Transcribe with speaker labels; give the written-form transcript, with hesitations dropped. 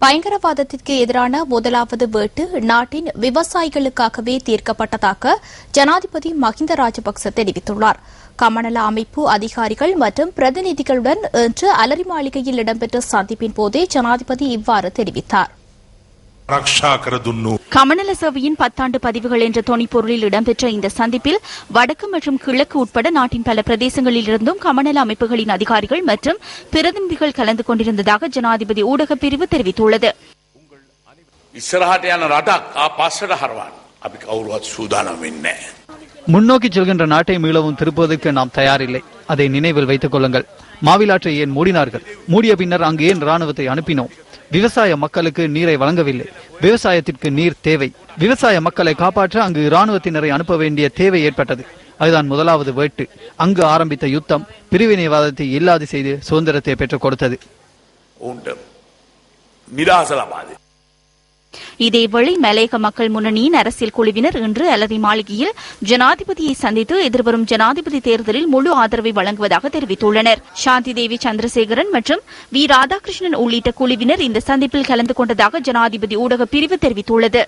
Speaker 1: பயங்கரவாதத்திற்கு எதிரான முதலாவது வேட்டு நாட்டின் விவசாயிகளுக்காகவே தீர்க்கப்பட்டதாக ஜனாதிபதி மஹிந்த ராஜபக்ச தெரிவித்துள்ளார். கமநல அமைப்பு அதிகாரிகள் மற்றும் பிரதிநிதிகளுடன் இன்று அலரி மாளிகையில் இடம்பெற்ற சந்திப்பின் போதே ஜனாதிபதி இவ்வாறு தெரிவித்தார். கமநல சேவையின் 10 ஆண்டு பதிவுகள் என்ற தொனிப்பொருளில் இடம்பெற்ற இந்த சந்திப்பில் வடக்கு மற்றும் கிழக்கு உட்பட நாட்டின் பல பிரதேசங்களில் இருந்தும் கமநல அமைப்புகளின் அதிகாரிகள் மற்றும் பிரதிநிதிகள் கலந்து கொண்டிருந்ததாக ஜனாதிபதி ஊடகப் பிரிவு தெரிவித்துள்ளது.
Speaker 2: முன்னோக்கி செல்கின்ற நாட்டை மீளவும் திருப்புவதற்கு நாம் தயாரில்லை. அதை நினைவில் வைத்துக் கொள்ளுங்கள். மாவிலாற்றை ஏன் மூடினார்கள்? மூடிய பின்னர் அங்கு ஏன் ராணுவத்தை அனுப்பினோம்? விவசாய மக்களுக்கு நீரை வழங்கவில்லை. விவசாயத்திற்கு நீர் தேவை. விவசாய மக்களை காப்பாற்ற அங்கு இராணுவத்தினரை அனுப்ப வேண்டிய தேவை ஏற்பட்டது. அதுதான் முதலாவது வேட்டு. அங்கு ஆரம்பித்த யுத்தம் பிரிவினைவாதத்தை இல்லாது செய்து சுதந்திரத்தை பெற்றுக் கொடுத்தது.
Speaker 1: இதேவேளை மலையக மக்கள் முன்னணியின் அரசியல் குழுவினர் இன்று அலரி மாளிகையில் ஜனாதிபதியை சந்தித்து எதிர்வரும் ஜனாதிபதி தேர்தலில் முழு ஆதரவை வழங்குவதாக தெரிவித்துள்ளனர். சாந்தி தேவி சந்திரசேகரன் மற்றும் வி ராதாகிருஷ்ணன் உள்ளிட்ட குழுவினர் இந்த சந்திப்பில் கலந்து கொண்டதாக ஜனாதிபதி ஊடகப் பிரிவு தெரிவித்துள்ளது.